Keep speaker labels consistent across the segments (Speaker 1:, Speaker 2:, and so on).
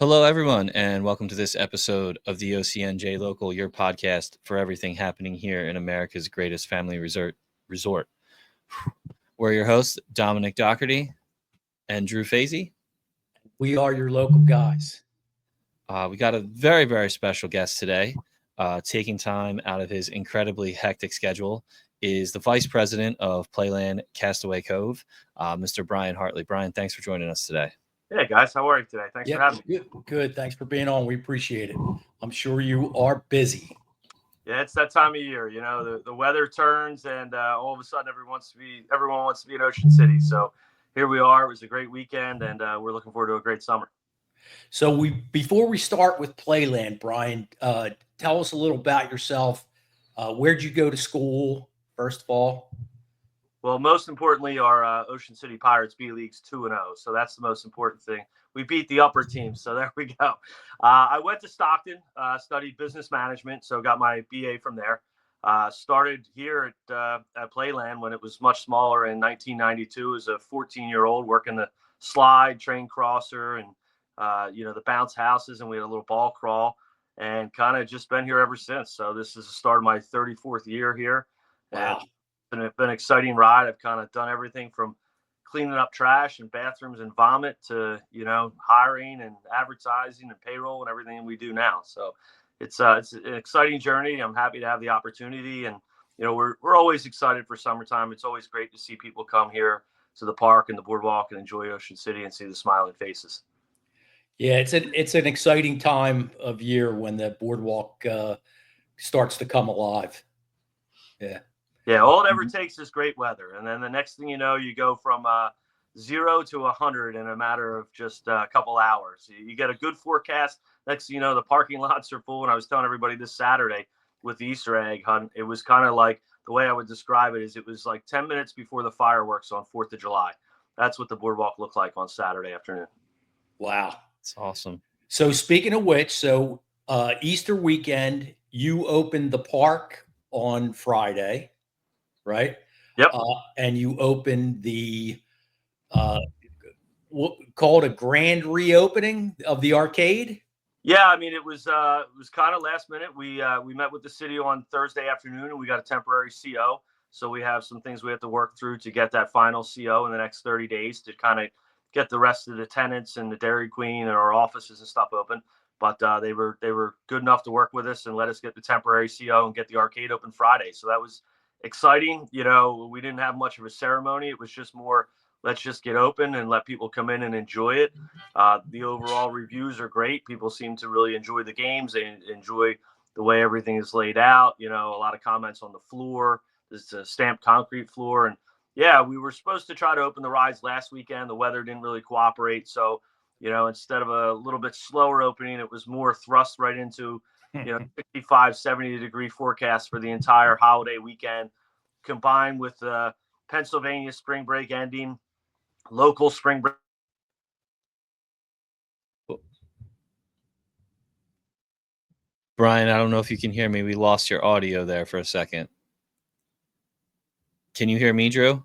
Speaker 1: Hello, everyone, and welcome to this episode of the OCNJ Local, your podcast for everything happening here in America's greatest family resort. We're your hosts, Dominic Dougherty and Drew Fasy.
Speaker 2: We are your local guys.
Speaker 1: We got a very, very special guest today. Taking time out of his incredibly hectic schedule is the Vice President of Playland Castaway Cove, Mr. Brian Hartley. Brian, thanks for joining us today.
Speaker 3: Hey guys, how are you today? Thanks for having me.
Speaker 2: Good. Thanks for being on. We appreciate it. I'm sure you are busy.
Speaker 3: Yeah, it's that time of year. You know, the weather turns, and all of a sudden, everyone wants to be in Ocean City. So here we are. It was a great weekend, and we're looking forward to a great summer.
Speaker 2: So before we start with Playland, Brian, tell us a little about yourself. Where'd you go to school, first of all?
Speaker 3: Well, most importantly, our Ocean City Pirates B League's 2-0, so that's the most important thing. We beat the upper team, so there we go. I went to Stockton, studied business management, so got my BA from there. Started here at Playland when it was much smaller in 1992 as a 14-year-old working the slide, train crosser, and the bounce houses, and we had a little ball crawl, and kind of just been here ever since. So this is the start of my 34th year here.
Speaker 2: Wow.
Speaker 3: And it's been an exciting ride. I've kind of done everything from cleaning up trash and bathrooms and vomit to, hiring and advertising and payroll and everything we do now. So it's an exciting journey. I'm happy to have the opportunity. And, we're always excited for summertime. It's always great to see people come here to the park and the boardwalk and enjoy Ocean City and see the smiling faces.
Speaker 2: Yeah, it's an exciting time of year when the boardwalk starts to come alive. Yeah.
Speaker 3: Yeah, all it ever takes is great weather. And then the next thing you know, you go from 0 to 100 in a matter of just a couple hours. You get a good forecast. Next thing you know, the parking lots are full. And I was telling everybody this Saturday with the Easter egg hunt, it was kind of like, the way I would describe it is it was like 10 minutes before the fireworks on 4th of July. That's what the boardwalk looked like on Saturday afternoon.
Speaker 2: Wow.
Speaker 1: It's awesome.
Speaker 2: So speaking of which, Easter weekend, you opened the park on Friday. Right?
Speaker 3: Yep.
Speaker 2: And you opened the called a grand reopening of the arcade.
Speaker 3: Yeah, I mean it was kind of last minute. We met with the city on Thursday afternoon, and we got a temporary CO. So we have some things we have to work through to get that final CO in the next 30 days to kind of get the rest of the tenants and the Dairy Queen and our offices and stuff open. But they were good enough to work with us and let us get the temporary CO and get the arcade open Friday. So that was exciting. We didn't have much of a ceremony. It was just more, let's just get open and let people come in and enjoy it. The overall reviews are great. People seem to really enjoy the games. They enjoy the way everything is laid out. A lot of comments on the floor. There's a stamped concrete floor. And yeah, we were supposed to try to open the rides last weekend. The weather didn't really cooperate. So, instead of a little bit slower opening, it was more thrust right into 65, 70 degree forecast for the entire holiday weekend, combined with the Pennsylvania spring break ending, local spring break.
Speaker 1: Brian, I don't know if you can hear me. We lost your audio there for a second. Can you hear me, Drew?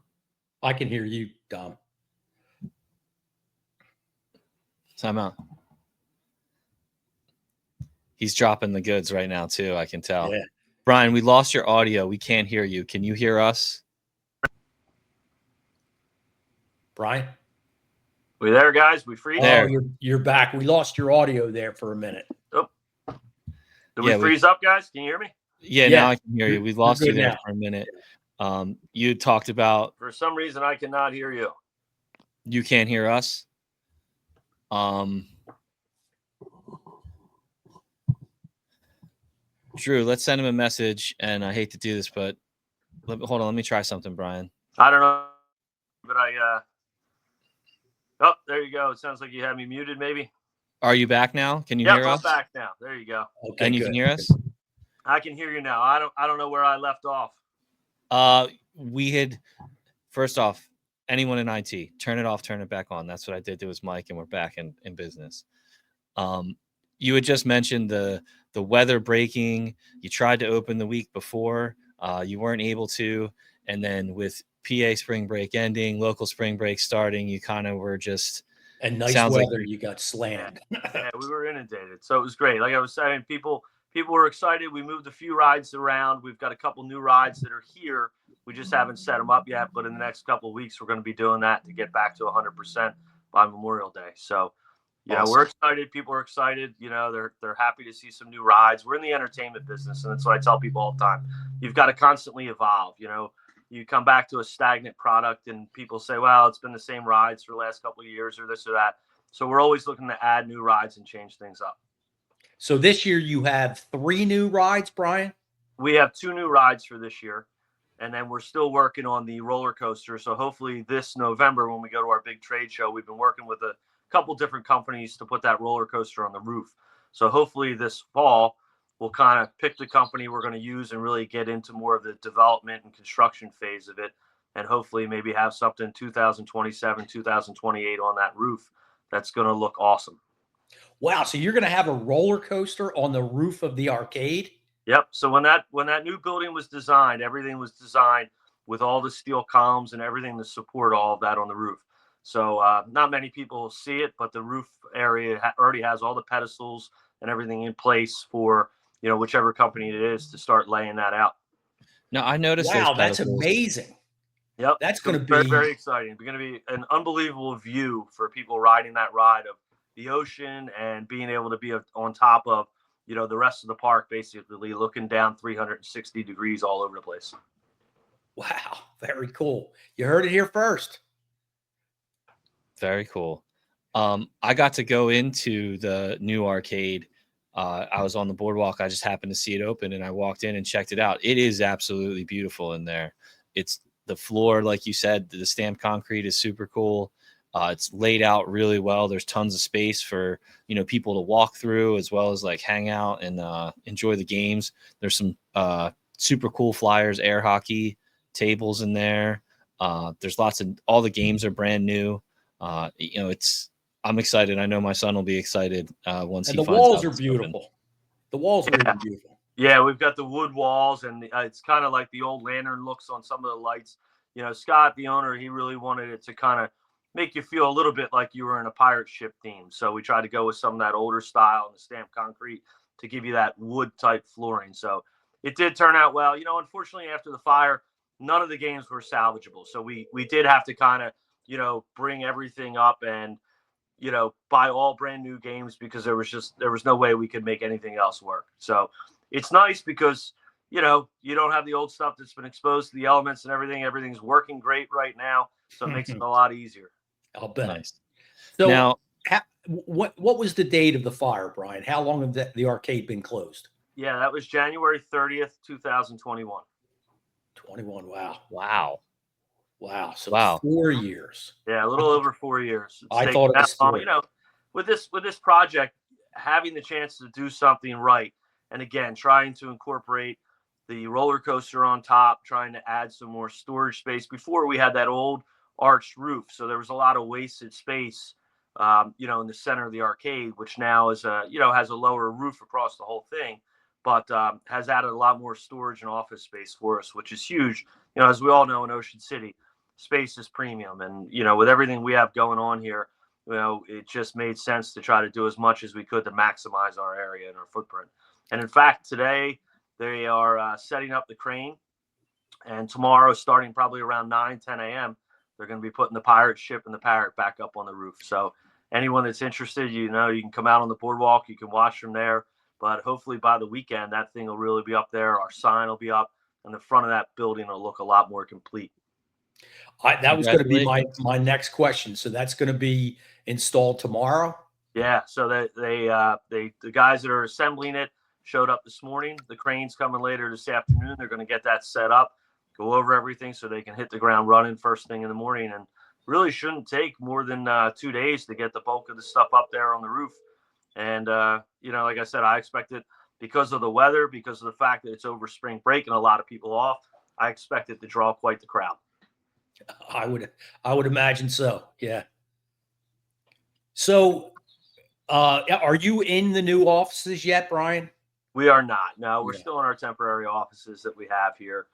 Speaker 2: I can hear you, Dom.
Speaker 1: Time out. He's dropping the goods right now, too. I can tell.
Speaker 2: Yeah.
Speaker 1: Brian, we lost your audio. We can't hear you. Can you hear us?
Speaker 2: Brian?
Speaker 3: We there, guys? We free?
Speaker 2: There. Oh, you're back. We lost your audio there for a minute.
Speaker 3: Oh. Did we freeze up, guys? Can you hear me?
Speaker 1: Yeah, now I can hear you. We lost you there for a minute. You talked about...
Speaker 3: For some reason, I cannot hear you.
Speaker 1: You can't hear us? Drew, let's send him a message, and I hate to do this, but hold on, let me try something, Brian.
Speaker 3: I don't know, but oh, there you go. It sounds like you had me muted, maybe.
Speaker 1: Are you back now? Can you hear us?
Speaker 3: I'm back now. There you go.
Speaker 1: Okay, and you can hear us?
Speaker 3: I can hear you now. I don't know where I left off.
Speaker 1: We had, first off, anyone in IT, turn it off, turn it back on. That's what I did to his mic, and we're back in business. You had just mentioned the weather breaking. You tried to open the week before. You weren't able to. And then with PA spring break ending, local spring break starting, you kind of were just
Speaker 2: And nice
Speaker 1: Sounds like
Speaker 2: weather, you got slammed.
Speaker 3: Yeah, we were inundated, so it was great. Like I was saying, people were excited. We moved a few rides around. We've got a couple new rides that are here. We just haven't set them up yet, but in the next couple of weeks, we're going to be doing that to get back to 100% by Memorial Day. So,
Speaker 1: Awesome.
Speaker 3: we're excited. People are excited. They're happy to see some new rides. We're in the entertainment business, and that's what I tell people all the time. You've got to constantly evolve. You come back to a stagnant product, and people say, "Well, it's been the same rides for the last couple of years, or this or that." So we're always looking to add new rides and change things up.
Speaker 2: So this year you have 3 new rides, Brian?
Speaker 3: We have 2 new rides for this year, and then we're still working on the roller coaster. So hopefully this November, when we go to our big trade show, we've been working with a couple different companies to put that roller coaster on the roof. So hopefully this fall, we'll kind of pick the company we're going to use and really get into more of the development and construction phase of it. And hopefully maybe have something 2027, 2028 on that roof. That's going to look awesome.
Speaker 2: Wow. So you're going to have a roller coaster on the roof of the arcade?
Speaker 3: Yep. So when that new building was designed, everything was designed with all the steel columns and everything to support all of that on the roof. So not many people see it, but the roof area already has all the pedestals and everything in place for, whichever company it is to start laying that out.
Speaker 1: No, I noticed.
Speaker 2: Wow,
Speaker 1: those
Speaker 2: that's
Speaker 1: pedestals.
Speaker 2: amazing.
Speaker 3: Yep.
Speaker 2: That's going to be
Speaker 3: very, very exciting. It's going to be an unbelievable view for people riding that ride of the ocean and being able to be on top of, the rest of the park, basically looking down 360 degrees all over the place.
Speaker 2: Wow. Very cool. You heard it here first.
Speaker 1: Very cool. I got to go into the new arcade. I was on the boardwalk. I just happened to see it open, and I walked in and checked it out. It is absolutely beautiful in there. It's the floor, like you said, the stamped concrete is super cool. It's laid out really well. There's tons of space for, people to walk through as well as like hang out and enjoy the games. There's some super cool flyers, air hockey tables in there. There's all the games are brand new. I'm excited. I know my son will be excited once
Speaker 2: And
Speaker 1: he
Speaker 2: the
Speaker 1: finds
Speaker 2: walls
Speaker 1: out
Speaker 2: are
Speaker 1: it's
Speaker 2: beautiful.
Speaker 1: open.
Speaker 2: The walls are even beautiful.
Speaker 3: Yeah, we've got the wood walls, and it's kind of like the old lantern looks on some of the lights. Scott, the owner, he really wanted it to kind of make you feel a little bit like you were in a pirate ship theme. So we tried to go with some of that older style and the stamped concrete to give you that wood type flooring. So it did turn out well. Unfortunately, after the fire, none of the games were salvageable. So we did have to kind of, bring everything up and, buy all brand new games because there was no way we could make anything else work. So it's nice because, you don't have the old stuff that's been exposed to the elements and everything. Everything's working great right now. So it makes it a lot easier.
Speaker 2: I'll bet.
Speaker 1: Nice.
Speaker 2: So
Speaker 1: Now,
Speaker 2: what was the date of the fire, Brian? How long have the arcade been closed?
Speaker 3: Yeah, that was January 30th, 2021.
Speaker 2: 21. Wow.
Speaker 1: Wow.
Speaker 2: So
Speaker 1: Wow.
Speaker 2: 4 years.
Speaker 3: Yeah, a little over 4 years.
Speaker 2: I thought it was 3.
Speaker 3: With this project, having the chance to do something right, and again, trying to incorporate the roller coaster on top, trying to add some more storage space. Before we had that old arched roof, so there was a lot of wasted space, in the center of the arcade, which now is has a lower roof across the whole thing, but has added a lot more storage and office space for us, which is huge. As we all know, in Ocean City, space is premium, and with everything we have going on here, it just made sense to try to do as much as we could to maximize our area and our footprint. And in fact, today they are setting up the crane, and tomorrow, starting probably around 9-10 a.m., they're going to be putting the pirate ship and the parrot back up on the roof. So anyone that's interested, you can come out on the boardwalk, you can watch from there. But hopefully by the weekend, that thing will really be up there. Our sign will be up, and the front of that building will look a lot more complete.
Speaker 2: That was going to be my next question. So that's going to be installed tomorrow?
Speaker 3: Yeah. So the guys that are assembling it showed up this morning. The crane's coming later this afternoon. They're going to get that set up, go over everything so they can hit the ground running first thing in the morning, and really shouldn't take more than 2 days to get the bulk of the stuff up there on the roof. And, like I said, I expect it because of the weather, because of the fact that it's over spring break and a lot of people off. I expect it to draw quite the crowd.
Speaker 2: I would imagine so. Yeah. So, are you in the new offices yet, Brian?
Speaker 3: We are not. No, we're still in our temporary offices that we have here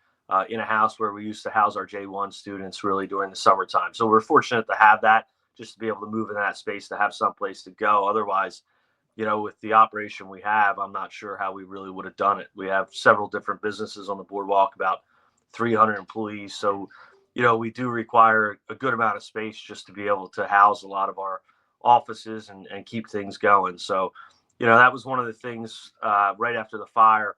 Speaker 3: in a house where we used to house our J1 students really during the summertime. So we're fortunate to have that just to be able to move in that space, to have some place to go. Otherwise, with the operation we have, I'm not sure how we really would have done it. We have several different businesses on the boardwalk, about 300 employees. So, we do require a good amount of space just to be able to house a lot of our offices and keep things going. So, that was one of the things right after the fire.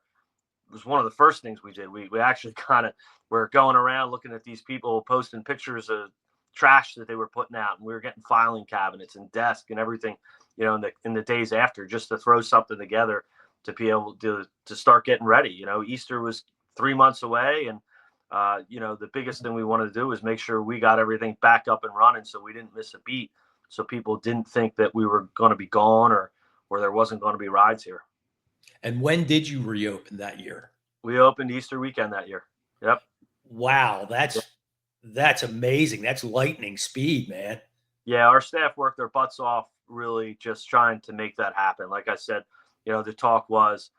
Speaker 3: It was one of the first things we did. We actually kind of were going around looking at these people posting pictures of trash that they were putting out, and we were getting filing cabinets and desks and everything, in the days after, just to throw something together to be able to start getting ready. Easter was 3 months away, and the biggest thing we wanted to do was make sure we got everything back up and running so we didn't miss a beat, so people didn't think that we were going to be gone or there wasn't going to be rides here.
Speaker 2: And when did you reopen that year?
Speaker 3: We opened Easter weekend that year. Yep.
Speaker 2: Wow, that's amazing. That's lightning speed, man.
Speaker 3: Yeah, our staff worked their butts off, really just trying to make that happen. Like I said, the talk was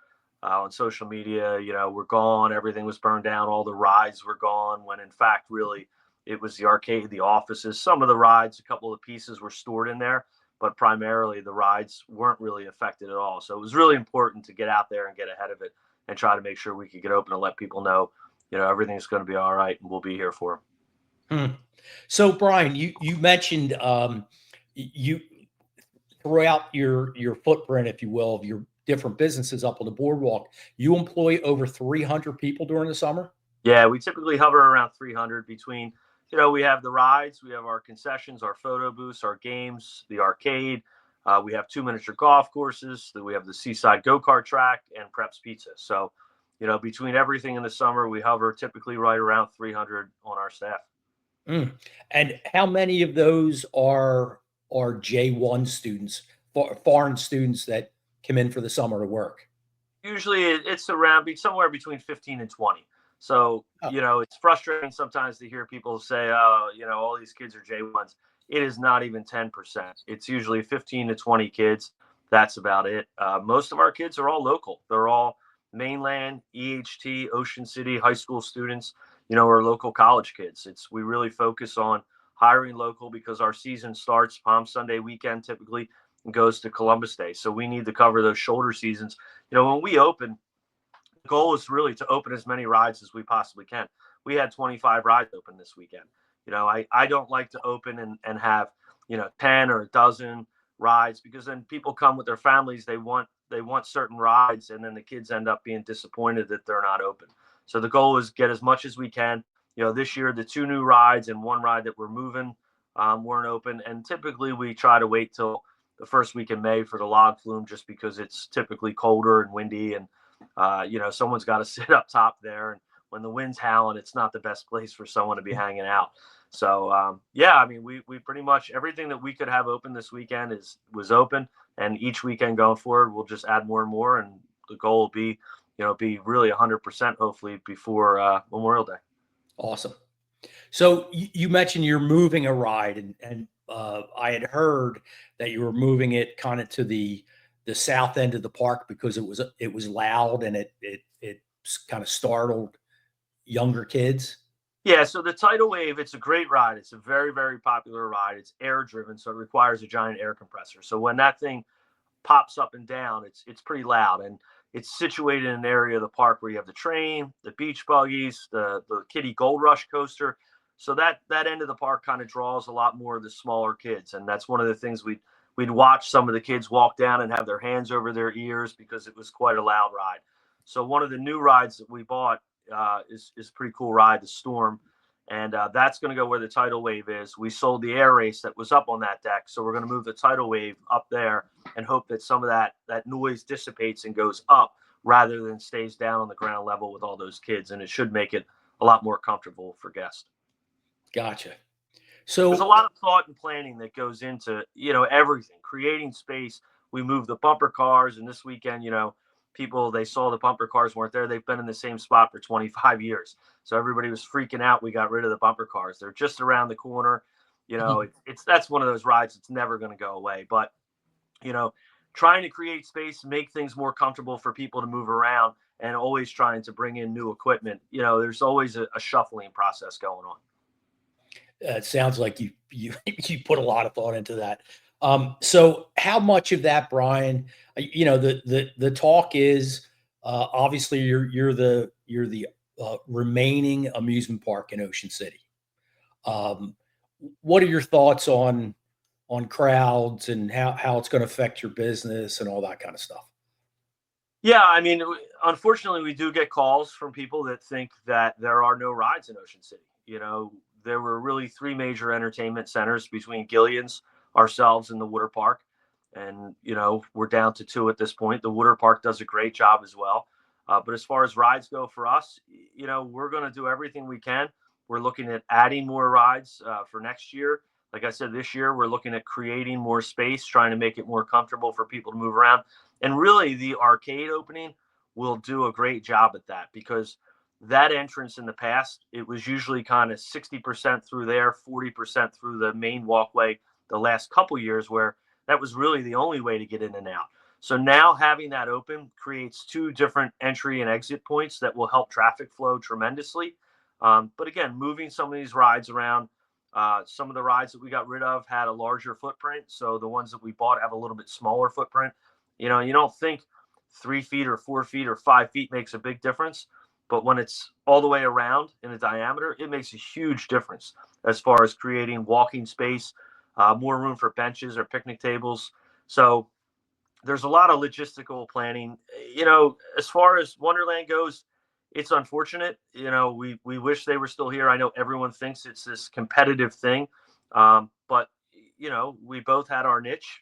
Speaker 3: on social media, we're gone. Everything was burned down. All the rides were gone, when in fact, really, it was the arcade, the offices. Some of the rides, a couple of the pieces were stored in there, but primarily the rides weren't really affected at all. So it was really important to get out there and get ahead of it and try to make sure we could get open and let people know, everything's going to be all right and we'll be here for them.
Speaker 2: So, Brian, you mentioned you throughout your footprint, if you will, of your different businesses up on the boardwalk, you employ over 300 people during the summer?
Speaker 3: Yeah, we typically hover around 300 between, we have the rides, we have our concessions, our photo booths, our games, the arcade. We have 2 miniature golf courses. We have the seaside go-kart track and Preps Pizza. So, between everything in the summer, we hover typically right around 300 on our staff.
Speaker 2: And how many of those are J1 students, foreign students that come in for the summer to work?
Speaker 3: Usually it's around somewhere between 15 and 20. So, it's frustrating sometimes to hear people say, oh, all these kids are J1s. It is not even 10%. It's usually 15 to 20 kids. That's about it. Most of our kids are all local. They're all mainland, EHT, Ocean City high school students, or local college kids. We really focus on hiring local because our season starts Palm Sunday weekend typically and goes to Columbus Day. So we need to cover those shoulder seasons. When we open, the goal is really to open as many rides as we possibly can. We had 25 rides open this weekend. I don't like to open and have, 10 or a dozen rides, because then people come with their families. They want certain rides, and then the kids end up being disappointed that they're not open. So the goal is get as much as we can. This year, the 2 new rides and 1 ride that we're moving weren't open. And typically we try to wait till the first week in May for the log flume, just because it's typically colder and windy, and someone's got to sit up top there. And when the wind's howling, it's not the best place for someone to be hanging out. So, we pretty much everything that we could have open this weekend was open, and each weekend going forward, we'll just add more and more. And the goal will be, be really 100% hopefully before Memorial Day.
Speaker 2: Awesome. So you mentioned you're moving a ride, and I had heard that you were moving it kind of to the south end of the park because it was loud and it kind of startled younger kids.
Speaker 3: Yeah, so the Tidal Wave, it's a great ride. It's a very, very popular ride. It's air driven, so it requires a giant air compressor. So when that thing pops up and down, it's pretty loud, and it's situated in an area of the park where you have the train, the beach buggies, the Kiddie Gold Rush coaster. So that end of the park kind of draws a lot more of the smaller kids, and that's one of the things we'd watch some of the kids walk down and have their hands over their ears because it was quite a loud ride. So one of the new rides that we bought is a pretty cool ride, the Storm, and that's going to go where the Tidal Wave is. We sold the air race that was up on that deck, so we're going to move the Tidal Wave up there and hope that some of that noise dissipates and goes up rather than stays down on the ground level with all those kids, and it should make it a lot more comfortable for guests.
Speaker 2: Gotcha. So
Speaker 3: there's a lot of thought and planning that goes into everything, creating space. We moved the bumper cars, and this weekend, people, they saw the bumper cars weren't there. They've been in the same spot for 25 years. So everybody was freaking out. We got rid of the bumper cars. They're just around the corner. That's one of those rides that's never going to go away. But, trying to create space, make things more comfortable for people to move around, and always trying to bring in new equipment. There's always a shuffling process going on.
Speaker 2: It sounds like you you put a lot of thought into that. So how much of that, Brian? The talk is obviously you're the remaining amusement park in Ocean City. Um, what are your thoughts on crowds and how it's going to affect your business and all that kind of stuff?
Speaker 3: Yeah, I mean, unfortunately, we do get calls from people that think that there are no rides in Ocean City. There were really three major entertainment centers between Gillian's, ourselves, and the water park. And, we're down to two at this point. The water park does a great job as well. But as far as rides go for us, we're going to do everything we can. We're looking at adding more rides for next year. Like I said, this year, we're looking at creating more space, trying to make it more comfortable for people to move around. And really, the arcade opening will do a great job at that, because that entrance in the past, it was usually kind of 60% through there, 40% through the main walkway the last couple years, where that was really the only way to get in and out. So now having that open creates two different entry and exit points that will help traffic flow tremendously. But again, moving some of these rides around, some of the rides that we got rid of had a larger footprint. So the ones that we bought have a little bit smaller footprint. You don't think 3 feet or 4 feet or 5 feet makes a big difference, but when it's all the way around in a diameter, it makes a huge difference as far as creating walking space, more room for benches or picnic tables. So there's a lot of logistical planning. As far as Wonderland goes, it's unfortunate. We wish they were still here. I know everyone thinks it's this competitive thing, but we both had our niche.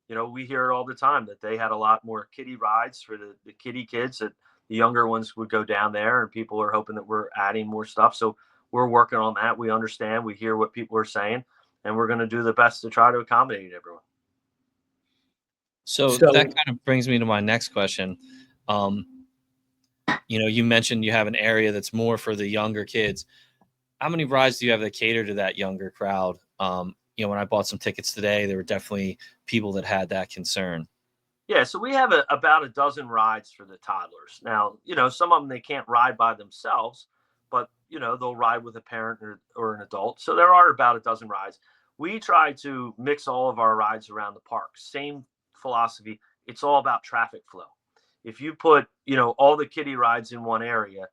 Speaker 3: We hear it all the time that they had a lot more kiddie rides for the kiddie kids, that the younger ones would go down there, and people are hoping that we're adding more stuff. So we're working on that. We understand, we hear what people are saying, and we're going to do the best to try to accommodate everyone.
Speaker 1: So
Speaker 2: So
Speaker 1: that kind of brings me to my next question. You mentioned you have an area that's more for the younger kids. How many rides do you have that cater to that younger crowd? When I bought some tickets today, there were definitely people that had that concern.
Speaker 3: Yeah, so we have about a dozen rides for the toddlers. Now, some of them they can't ride by themselves, but they'll ride with a parent or an adult. So there are about a dozen rides. We try to mix all of our rides around the park. Same philosophy. It's all about traffic flow. If you put, all the kiddie rides in one area,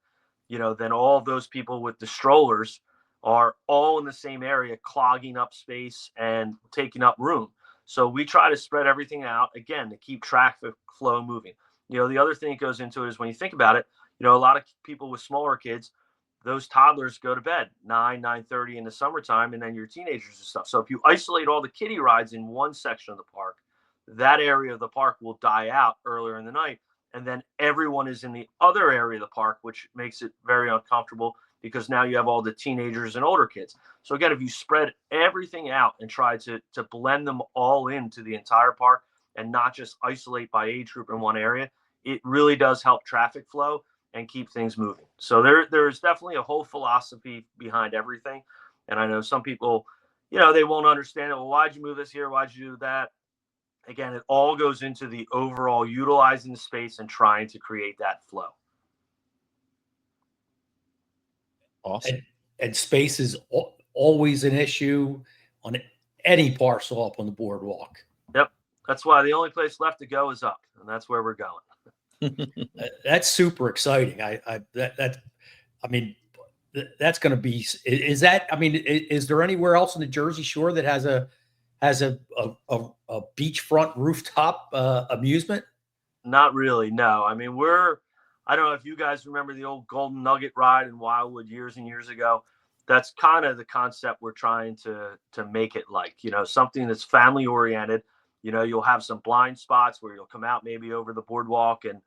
Speaker 3: then all of those people with the strollers are all in the same area, clogging up space and taking up room. So we try to spread everything out, again, to keep traffic flow moving. The other thing that goes into it is, when you think about it, a lot of people with smaller kids, those toddlers go to bed 9:30 in the summertime, and then your teenagers and stuff. So if you isolate all the kiddie rides in one section of the park, that area of the park will die out earlier in the night. And then everyone is in the other area of the park, which makes it very uncomfortable, because now you have all the teenagers and older kids. So again, if you spread everything out and try to blend them all into the entire park, and not just isolate by age group in one area, it really does help traffic flow and keep things moving. So there's definitely a whole philosophy behind everything. And I know some people, they won't understand it. Well, why'd you move this here? Why'd you do that? Again, it all goes into the overall utilizing the space and trying to create that flow.
Speaker 1: Awesome.
Speaker 2: and space is always an issue on any parcel up on the boardwalk.
Speaker 3: Yep. That's why the only place left to go is up, and that's where we're going.
Speaker 2: That's super exciting. That's going to be, is that, is there anywhere else on the Jersey Shore that has a beachfront rooftop amusement?
Speaker 3: Not really. No. I mean, I don't know if you guys remember the old Golden Nugget ride in Wildwood years and years ago. That's kind of the concept we're trying to make it like, something that's family oriented. You'll have some blind spots where you'll come out maybe over the boardwalk and,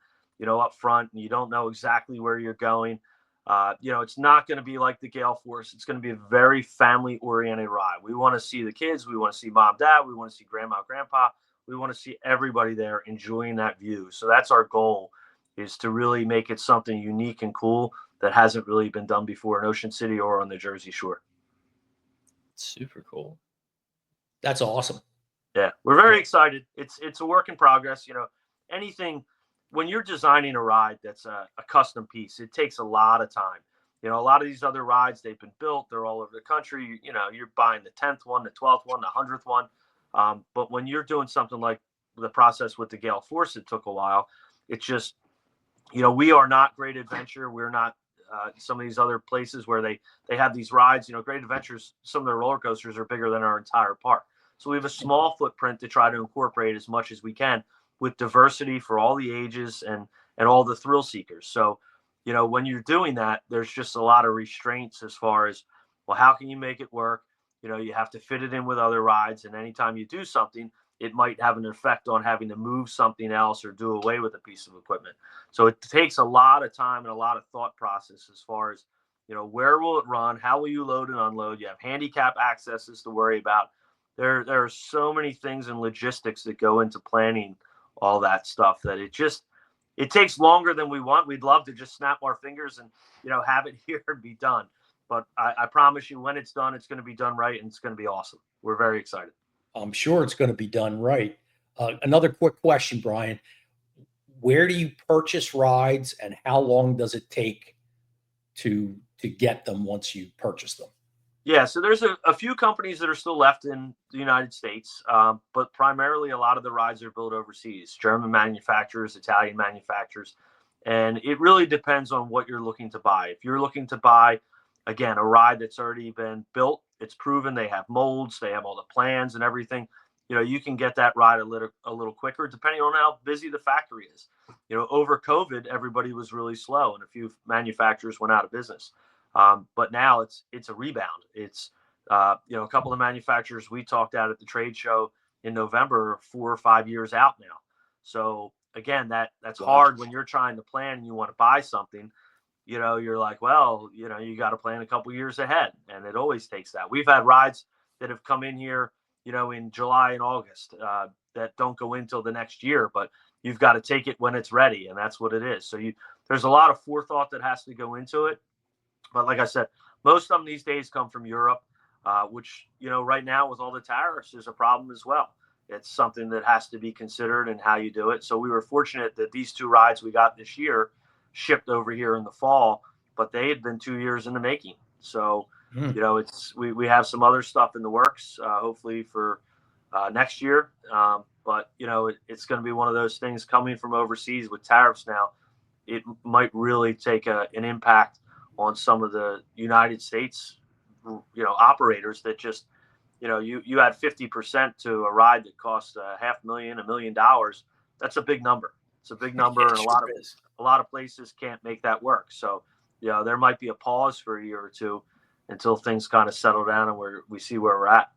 Speaker 3: up front, and you don't know exactly where you're going. It's not going to be like the Gale Force. It's going to be a very family oriented ride. We want to see the kids. We want to see mom, dad. We want to see grandma, grandpa. We want to see everybody there enjoying that view. So that's our goal, is to really make it something unique and cool that hasn't really been done before in Ocean City or on the Jersey Shore.
Speaker 1: Super cool.
Speaker 2: That's awesome.
Speaker 3: Yeah, we're very excited. It's a work in progress. Anything, when you're designing a ride that's a custom piece, it takes a lot of time. You know, a lot of these other rides, they've been built, they're all over the country. You know, you're buying the 10th one, the 12th one, the 100th one. But when you're doing something like the process with the Gale Force, it took a while. It's just, you know, we are not Great Adventure. We're not some of these other places where they have these rides. You know, Great Adventures, some of their roller coasters are bigger than our entire park. So we have a small footprint to try to incorporate as much as we can with diversity for all the ages and all the thrill seekers. So, you know, when you're doing that, there's just a lot of restraints as far as, well, how can you make it work? You know, you have to fit it in with other rides. And anytime you do something, it might have an effect on having to move something else or do away with a piece of equipment. So it takes a lot of time and a lot of thought process as far as, you know, where will it run? How will you load and unload? You have handicap accesses to worry about. There are so many things and logistics that go into planning all that stuff that it takes longer than we want. We'd love to just snap our fingers and, you know, have it here and be done. But I promise you, when it's done, it's going to be done right, and it's going to be awesome. We're very excited.
Speaker 2: I'm sure it's going to be done right. Another quick question, Brian. Where do you purchase rides, and how long does it take to get them once you purchase them?
Speaker 3: Yeah, so there's a few companies that are still left in the United States, but primarily a lot of the rides are built overseas, German manufacturers, Italian manufacturers, and it really depends on what you're looking to buy. If you're looking to buy, again, a ride that's already been built, it's proven, they have molds, they have all the plans and everything, you know, you can get that ride a little quicker, depending on how busy the factory is. You know, over COVID, everybody was really slow, and a few manufacturers went out of business. But now it's a rebound. It's, you know, a couple of manufacturers we talked at the trade show in November are 4 or 5 years out now. So again, that's hard when you're trying to plan and you want to buy something. You know, you're like, well, you know, you got to plan a couple years ahead, and it always takes that. We've had rides that have come in here, you know, in July and August that don't go in till the next year, but you've got to take it when it's ready, and that's what it is. So there's a lot of forethought that has to go into it. But like I said, most of them these days come from Europe, which, you know, right now with all the tariffs is a problem as well. It's something that has to be considered and how you do it. So we were fortunate that these 2 rides we got this year shipped over here in the fall, but they had been 2 years in the making. So, you know, we have some other stuff in the works, hopefully for next year. But, you know, it's going to be one of those things coming from overseas with tariffs now. It might really take an impact on some of the United States, you know, operators that just, you know, you add 50% to a ride that costs $500,000, $1 million. That's a big number. It's a big number, and a lot of places can't make that work. So, you know, there might be a pause for a year or two until things kind of settle down and we see where we're at.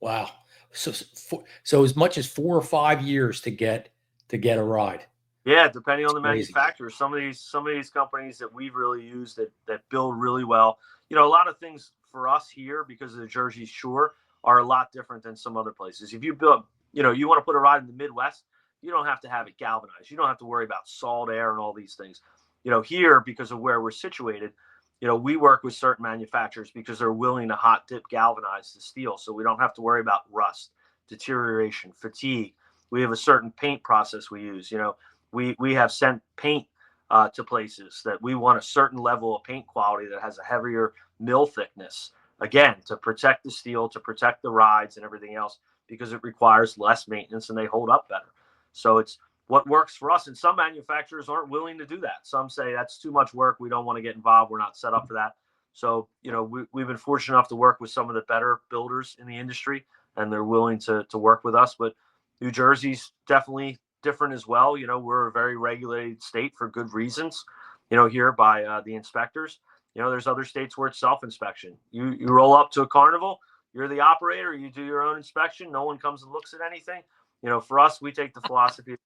Speaker 2: Wow. So as much as 4 or 5 years to get a ride.
Speaker 3: Yeah, depending on the manufacturer. Some of these companies that we've really used that build really well. You know, a lot of things for us here because of the Jersey Shore are a lot different than some other places. If you build, you know, you want to put a ride in the Midwest, you don't have to have it galvanized. You don't have to worry about salt air and all these things. You know, here, because of where we're situated, you know, we work with certain manufacturers because they're willing to hot dip galvanize the steel. So we don't have to worry about rust, deterioration, fatigue. We have a certain paint process we use. You know, we have sent paint to places that we want a certain level of paint quality that has a heavier mill thickness, again, to protect the steel, to protect the rides and everything else, because it requires less maintenance and they hold up better. So it's what works for us. And some manufacturers aren't willing to do that. Some say that's too much work. We don't want to get involved. We're not set up for that. So, you know, we've been fortunate enough to work with some of the better builders in the industry, and they're willing to work with us. But New Jersey's definitely different as well. You know, we're a very regulated state for good reasons, you know, here by the inspectors. You know, there's other states where it's self-inspection. You roll up to a carnival, you're the operator, you do your own inspection. No one comes and looks at anything. You know, for us, we take the philosophy,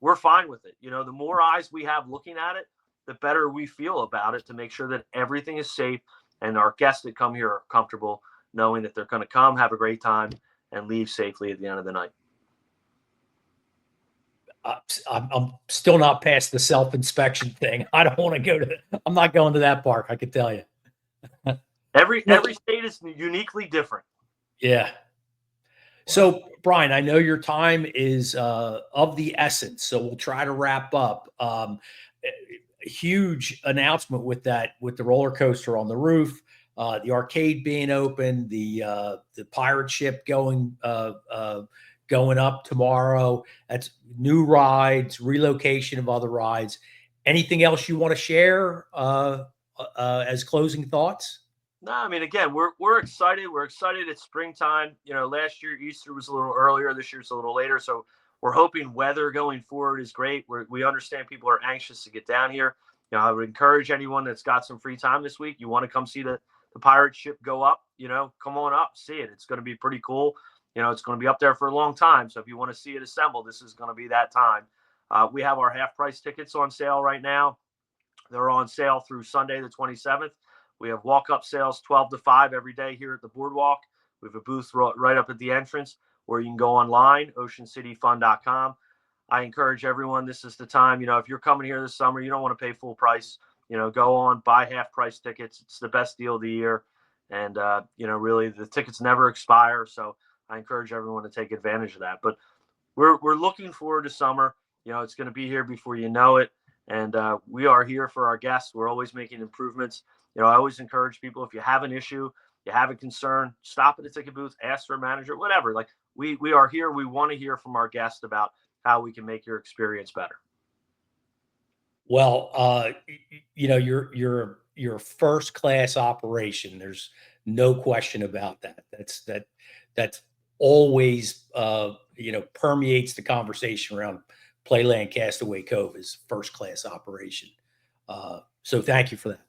Speaker 3: we're fine with it. You know, the more eyes we have looking at it, the better we feel about it, to make sure that everything is safe and our guests that come here are comfortable knowing that they're going to come, have a great time, and leave safely at the end of the night.
Speaker 2: I'm still not past the self-inspection thing. I don't want to go to I'm not going to that park, I can tell you.
Speaker 3: Every state is uniquely different.
Speaker 2: Yeah. So, Brian, I know your time is of the essence, so we'll try to wrap up. huge announcement with the roller coaster on the roof, the arcade being open, the pirate ship going up tomorrow. That's new rides, relocation of other rides. Anything else you want to share as closing thoughts?
Speaker 3: No, I mean, again, we're excited. We're excited. It's springtime. Last year Easter was a little earlier. This year it's a little later. So we're hoping weather going forward is great. We understand people are anxious to get down here. I would encourage anyone that's got some free time this week. You want to come see the pirate ship go up. Come on up, see it. It's going to be pretty cool. It's going to be up there for a long time. So if you want to see it assemble, this is going to be that time. We have our half price tickets on sale right now. They're on sale through Sunday, the 27th. We have walk-up sales 12 to 5 every day here at the Boardwalk. We have a booth right up at the entrance, or you can go online, oceancityfun.com. I encourage everyone, this is the time, if you're coming here this summer, you don't want to pay full price, go on, buy half-price tickets. It's the best deal of the year. And, really, the tickets never expire. So I encourage everyone to take advantage of that. But we're looking forward to summer. It's going to be here before you know it. And we are here for our guests. We're always making improvements. I always encourage people, if you have an issue, you have a concern, stop at the ticket booth, ask for a manager, whatever. Like we are here. We want to hear from our guests about how we can make your experience better.
Speaker 2: Well, your first class operation. There's no question about that. That's always, permeates the conversation around Playland Castaway Cove is first class operation. So thank you for that.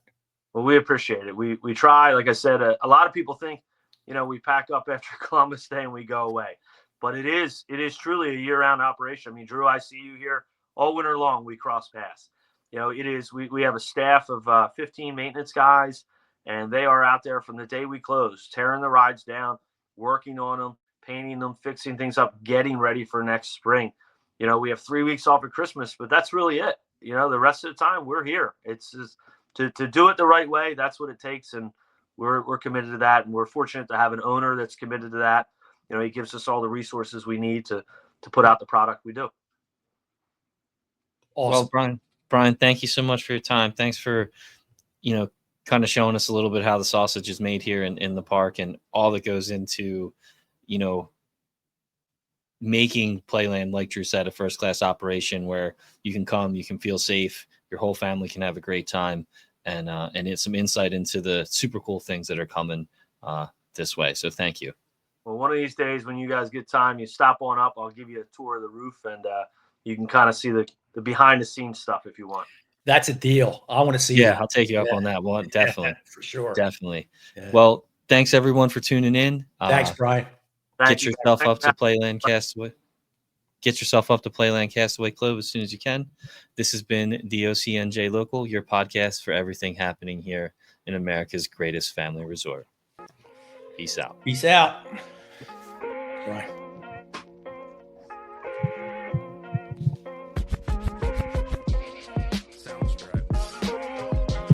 Speaker 3: Well, we appreciate it. We try, like I said, a lot of people think, we pack up after Columbus Day and we go away, but it is truly a year-round operation. I mean, Drew, I see you here all winter long. We cross paths. It is, we have a staff of 15 maintenance guys, and they are out there from the day we close, tearing the rides down, working on them, painting them, fixing things up, getting ready for next spring. We have 3 weeks off at Christmas, but that's really it. The rest of the time we're here. It's just, to do it the right way, that's what it takes, and we're committed to that, and we're fortunate to have an owner that's committed to that. He gives us all the resources we need to put out the product we do.
Speaker 2: Awesome.
Speaker 1: Well, Brian, thank you so much for your time. Thanks for, kind of showing us a little bit how the sausage is made here in the park and all that goes into, making Playland, like Drew said, a first-class operation where you can come, you can feel safe, your whole family can have a great time, and it's some insight into the super cool things that are coming this way. So thank you.
Speaker 3: Well, one of these days when you guys get time, you stop on up. I'll give you a tour of the roof, and you can kind of see the behind-the-scenes stuff if you want.
Speaker 2: That's a deal. I want to see.
Speaker 1: Yeah,
Speaker 2: that.
Speaker 1: I'll take you up on that one. Definitely.
Speaker 2: For sure.
Speaker 1: Definitely.
Speaker 2: Yeah.
Speaker 1: Well, thanks everyone for tuning in.
Speaker 2: Thanks, Brian.
Speaker 1: Get yourself up to Playland Castaway. Get yourself up to Playland Castaway Cove as soon as you can. This has been the OCNJ Local, your podcast for everything happening here in America's greatest family resort. Peace out.
Speaker 2: Peace out. Right.